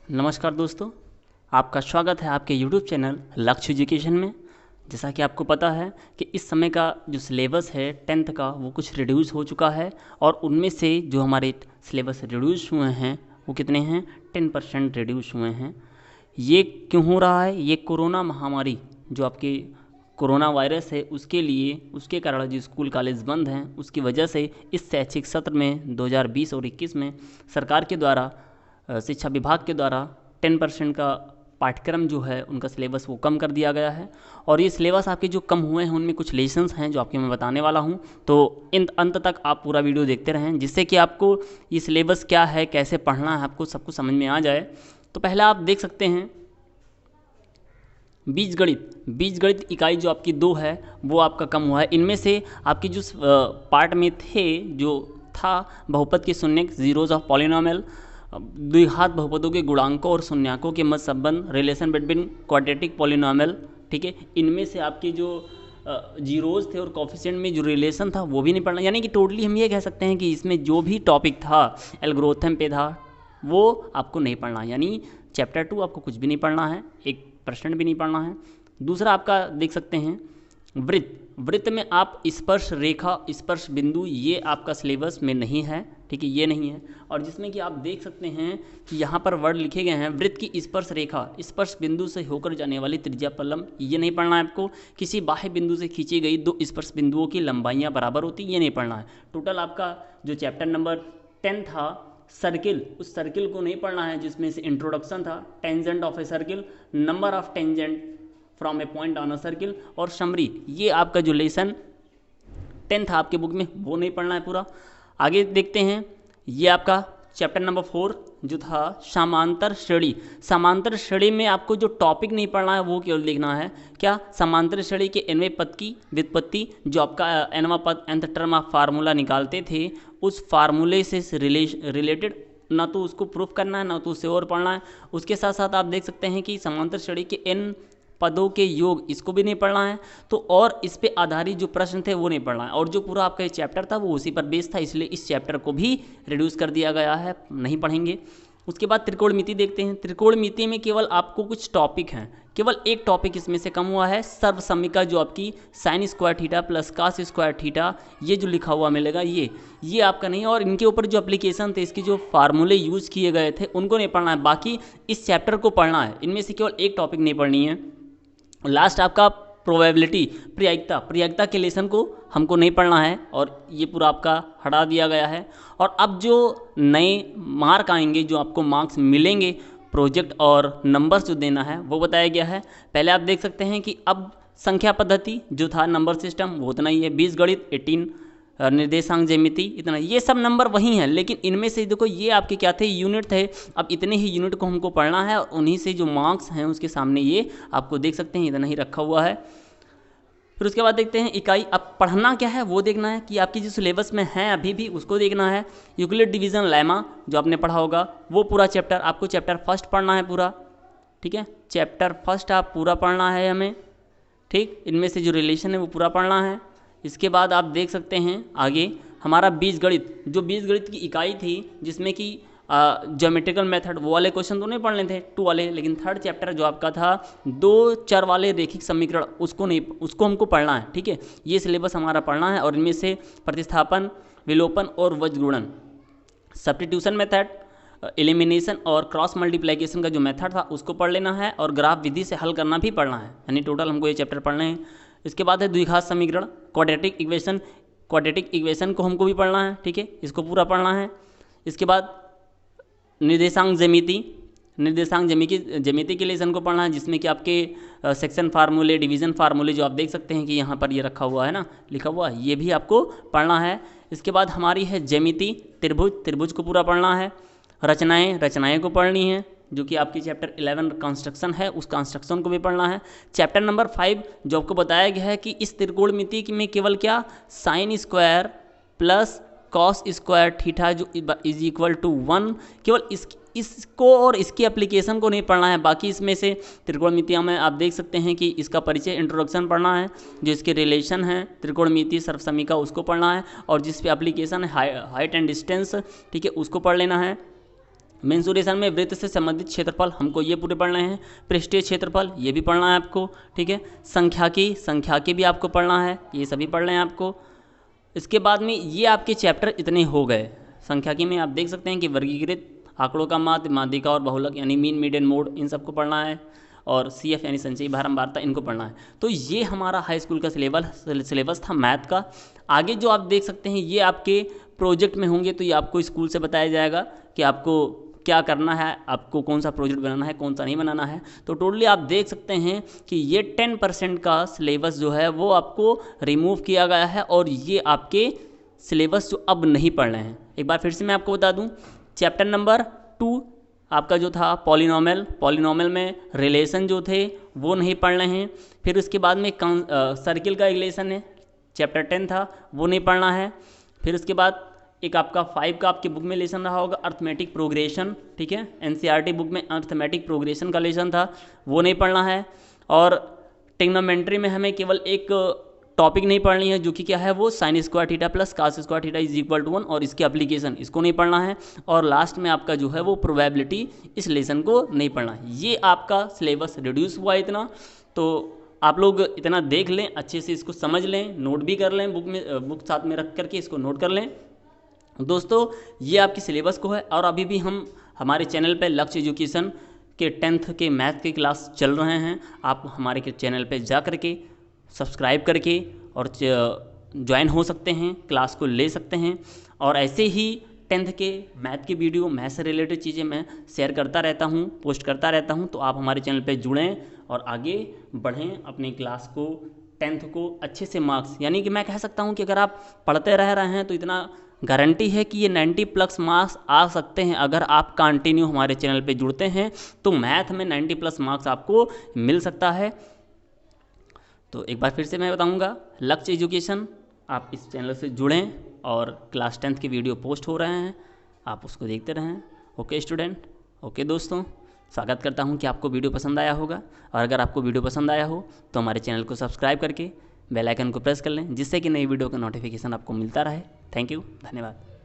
नमस्कार दोस्तों, आपका स्वागत है आपके YouTube चैनल लक्ष्य एजुकेशन में। जैसा कि आपको पता है कि इस समय का जो सिलेबस है 10th का वो कुछ रिड्यूस हो चुका है और उनमें से जो हमारे सिलेबस रिड्यूस हुए हैं वो कितने हैं 10% रिड्यूस हुए हैं। ये क्यों हो रहा है? ये कोरोना महामारी जो आपकी कोरोना वायरस है उसके लिए उसके कारण जो स्कूल कॉलेज बंद हैं उसकी वजह से इस शैक्षिक सत्र में 2020 और 21 में सरकार के द्वारा शिक्षा विभाग के द्वारा 10% का पाठ्यक्रम जो है उनका सिलेबस वो कम कर दिया गया है। और ये सिलेबस आपके जो कम हुए हैं उनमें कुछ लेसन्स हैं जो आपके मैं बताने वाला हूँ, तो इन अंत तक आप पूरा वीडियो देखते रहें जिससे कि आपको ये सिलेबस क्या है, कैसे पढ़ना है, आपको सब कुछ समझ में आ जाए। तो पहला आप देख सकते हैं बीजगणित इकाई जो आपकी 2 है वो आपका कम हुआ है। इनमें से आपकी जो पार्ट में थे जो था बहुपद के शून्यक, जीरोज ऑफ पॉलिनोमियल, द्विघात बहुपदों के गुणांकों और शून्यकों के मध्य संबंध, रिलेशन बिटवीन क्वाड्रेटिक पॉलिनोमियल, ठीक है। इनमें से आपके जो जीरोज थे और कॉफिशिएंट में जो रिलेशन था वो भी नहीं पढ़ना। यानी कि टोटली हम ये कह सकते हैं कि इसमें जो भी टॉपिक था एल्गोरिथम पे था वो आपको नहीं पढ़ना। यानी चैप्टर 2 आपको कुछ भी नहीं पढ़ना है, 1% भी नहीं पढ़ना है। दूसरा आपका देख सकते हैं वृत्त में आप स्पर्श रेखा, स्पर्श बिंदु, ये आपका सिलेबस में नहीं है, ठीक है, ये नहीं है। और जिसमें कि आप देख सकते हैं कि यहाँ पर वर्ड लिखे गए हैं वृत्त की स्पर्श रेखा, स्पर्श बिंदु से होकर जाने वाली त्रिज्या पल्लम, ये नहीं पढ़ना है आपको। किसी बाह्य बिंदु से खींची गई 2 स्पर्श बिंदुओं की लंबाइयाँ बराबर होती, ये नहीं पढ़ना है। टोटल आपका जो चैप्टर नंबर 10 था सर्किल, उस सर्किल को नहीं पढ़ना है जिसमें से इंट्रोडक्शन था, tangent of a circle, number of tangent from A point on a circle और समरी, ये आपका जो लेसन 10 था आपके बुक में वो नहीं पढ़ना है पूरा। आगे देखते हैं, ये आपका चैप्टर नंबर 4 जो था समांतर श्रेणी। समांतर श्रेणी में आपको जो टॉपिक नहीं पढ़ना है वो केवल देखना है क्या, समांतर श्रेणी के nवें पद की व्युत्पत्ति, जो आपका nवां पद nth टर्म ऑफ फार्मूला निकालते थे उस फार्मूले से रिलेटेड ना तो उसको प्रूफ करना है ना तो उससे और पढ़ना है। उसके साथ साथ आप देख सकते हैं कि समांतर श्रेणी के n पदों के योग, इसको भी नहीं पढ़ना है। तो और इस पे आधारित जो प्रश्न थे वो नहीं पढ़ना है। और जो पूरा आपका ये चैप्टर था वो उसी पर बेस्ड था, इसलिए इस चैप्टर को भी रिड्यूस कर दिया गया है, नहीं पढ़ेंगे। उसके बाद त्रिकोणमिति देखते हैं। त्रिकोणमिति में केवल आपको कुछ टॉपिक हैं, केवल एक टॉपिक इसमें से कम हुआ है, सर्वसमिका, जो आपकी sine square theta plus cos square theta, ये जो लिखा हुआ मिलेगा ये आपका नहीं। और इनके ऊपर जो एप्लीकेशन थे, इसके जो फार्मूले यूज़ किए गए थे उनको नहीं पढ़ना है, बाकी इस चैप्टर को पढ़ना है। इनमें से केवल एक टॉपिक नहीं पढ़नी है। लास्ट आपका प्रोबेबिलिटी, प्रयागता के लेसन को हमको नहीं पढ़ना है और ये पूरा आपका हटा दिया गया है। और अब जो नए मार्क आएंगे, जो आपको मार्क्स मिलेंगे प्रोजेक्ट और नंबर्स जो देना है वो बताया गया है। पहले आप देख सकते हैं कि अब संख्या पद्धति जो था नंबर सिस्टम वो उतना ही है, बीजगणित 18, निर्देशांक ज्यामिति इतना, ये सब नंबर वही हैं। लेकिन इनमें से देखो ये आपके क्या थे, यूनिट थे। अब इतने ही यूनिट को हमको पढ़ना है और उन्हीं से जो मार्क्स हैं उसके सामने ये आपको देख सकते हैं इतना ही रखा हुआ है। फिर उसके बाद देखते हैं इकाई। अब पढ़ना क्या है वो देखना है कि आपकी जो सिलेबस में है अभी भी उसको देखना है। यूक्लिड डिवीजन लेमा जो आपने पढ़ा होगा वो पूरा चैप्टर, आपको चैप्टर फर्स्ट पढ़ना है पूरा, ठीक है, चैप्टर फर्स्ट आप पूरा पढ़ना है हमें, ठीक। इनमें से जो रिलेशन है वो पूरा पढ़ना है। इसके बाद आप देख सकते हैं आगे हमारा बीजगणित, जो बीजगणित की इकाई थी जिसमें कि ज्योमेट्रिकल मेथड, वो वाले क्वेश्चन तो नहीं पढ़ने थे 2 वाले, लेकिन थर्ड चैप्टर जो आपका था 2 चर वाले रेखिक समीकरण, उसको हमको पढ़ना है, ठीक है। ये सिलेबस हमारा पढ़ना है। और इनमें से प्रतिस्थापन, विलोपन और वज्रगुणन, सब्स्टिट्यूशन मेथड, एलिमिनेशन और क्रॉस मल्टीप्लिकेशन का जो मेथड था उसको पढ़ लेना है। और ग्राफ विधि से हल करना भी पढ़ना है, यानी टोटल हमको ये चैप्टर पढ़ने हैं। इसके बाद है द्विघात समीकरण, क्वाड्रेटिक इक्वेशन को हमको भी पढ़ना है, ठीक है, इसको पूरा पढ़ना है। इसके बाद निर्देशांक ज्यामिति के लेसन को पढ़ना है, जिसमें कि आपके सेक्शन फार्मूले, डिवीजन फार्मूले जो आप देख सकते हैं कि यहाँ पर ये रखा हुआ है ना, लिखा हुआ है, ये भी आपको पढ़ना है। इसके बाद हमारी है ज्यामिति, त्रिभुज को पूरा पढ़ना है। रचनाएं को पढ़नी है, जो कि आपकी चैप्टर 11 कंस्ट्रक्शन है, उस कंस्ट्रक्शन को भी पढ़ना है। चैप्टर नंबर 5 जो आपको बताया गया है कि इस त्रिकोणमिति में केवल क्या, sine square plus cos square theta जो इज इक्वल टू 1, केवल इसको और इसकी एप्लीकेशन को नहीं पढ़ना है। बाकी इसमें से त्रिकोणमितियों में आप देख सकते हैं कि इसका परिचय, इंट्रोडक्शन पढ़ना है, जो इसके रिलेशन है त्रिकोणमिति सर्वसमिका उसको पढ़ना है, और जिस पे एप्लीकेशन है हाइट एंड डिस्टेंस, ठीक है, उसको पढ़ लेना है। मेंसुरेशन में वृत्त से संबंधित क्षेत्रफल हमको ये पूरे पढ़ने हैं, पृष्ठीय क्षेत्रफल ये भी पढ़ना है आपको, ठीक है। संख्याकी भी आपको पढ़ना है, ये सभी पढ़ लें आपको। इसके बाद में ये आपके चैप्टर इतने हो गए। संख्याकी में आप देख सकते हैं कि वर्गीकृत, आंकड़ों का माध्य, माध्यिका और बहुलक यानी मीन, मीडियन, मोड, इन सबको पढ़ना है, और CF यानी संचयी बारंबारता, इनको पढ़ना है। तो ये हमारा हाई स्कूल का सिलेबस था मैथ का। आगे जो आप देख सकते हैं ये आपके प्रोजेक्ट में होंगे, तो ये आपको स्कूल से बताया जाएगा कि आपको क्या करना है, आपको कौन सा प्रोजेक्ट बनाना है, कौन सा नहीं बनाना है। तो टोटली आप देख सकते हैं कि ये 10% का सिलेबस जो है वो आपको रिमूव किया गया है, और ये आपके सिलेबस जो अब नहीं पढ़ रहे हैं। एक बार फिर से मैं आपको बता दूं, चैप्टर नंबर 2 आपका जो था पॉलिनोमियल में रिलेशन जो थे वो नहीं पढ़ रहे हैं। फिर उसके बाद में सर्किल का रिलेशन है, चैप्टर 10 था, वो नहीं पढ़ना है। फिर उसके बाद एक आपका 5 का आपकी बुक में लेसन रहा होगा अर्थमेटिक प्रोग्रेशन, ठीक है। NCERT बुक में अर्थमेटिक प्रोग्रेशन का लेसन था, वो नहीं पढ़ना है। और ट्रिग्नोमेट्री में हमें केवल एक टॉपिक नहीं पढ़नी है, जो कि क्या है, वो sin square theta plus cos square theta is equal to 1, और इसकी एप्लीकेशन, इसको नहीं पढ़ना है। और लास्ट में आपका जो है वो प्रोबेबिलिटी, इस लेसन को नहीं पढ़ना है। ये आपका सिलेबस रिड्यूस हुआ इतना, तो आप लोग इतना देख लें, अच्छे से इसको समझ लें, नोट भी कर लें, बुक साथ में रख करके इसको नोट कर लें। दोस्तों ये आपकी सिलेबस को है, और अभी भी हम हमारे चैनल पे लक्ष्य एजुकेशन के 10th के मैथ के क्लास चल रहे हैं। आप हमारे के चैनल पे जा करके सब्सक्राइब करके और ज्वाइन हो सकते हैं, क्लास को ले सकते हैं। और ऐसे ही 10th के मैथ के वीडियो, मैथ से रिलेटेड चीज़ें मैं शेयर करता रहता हूँ, पोस्ट करता रहता हूँ। तो आप हमारे चैनल पे जुड़ें और आगे बढ़ें, अपनी क्लास को 10th को अच्छे से मार्क्स, यानी कि मैं कह सकता हूँ कि अगर आप पढ़ते रह रहे हैं तो इतना गारंटी है कि ये 90+ मार्क्स आ सकते हैं। अगर आप कंटिन्यू हमारे चैनल पे जुड़ते हैं तो मैथ में 90+ मार्क्स आपको मिल सकता है। तो एक बार फिर से मैं बताऊंगा, लक्ष्य एजुकेशन, आप इस चैनल से जुड़ें, और क्लास 10th के वीडियो पोस्ट हो रहे हैं, आप उसको देखते रहें। ओके स्टूडेंट, ओके दोस्तों, स्वागत करता हूं कि आपको वीडियो पसंद आया होगा। और अगर आपको वीडियो पसंद आया हो तो हमारे चैनल को सब्सक्राइब करके बेल आइकन को प्रेस कर लें, जिससे कि नई वीडियो का नोटिफिकेशन आपको मिलता रहे। थैंक यू, धन्यवाद।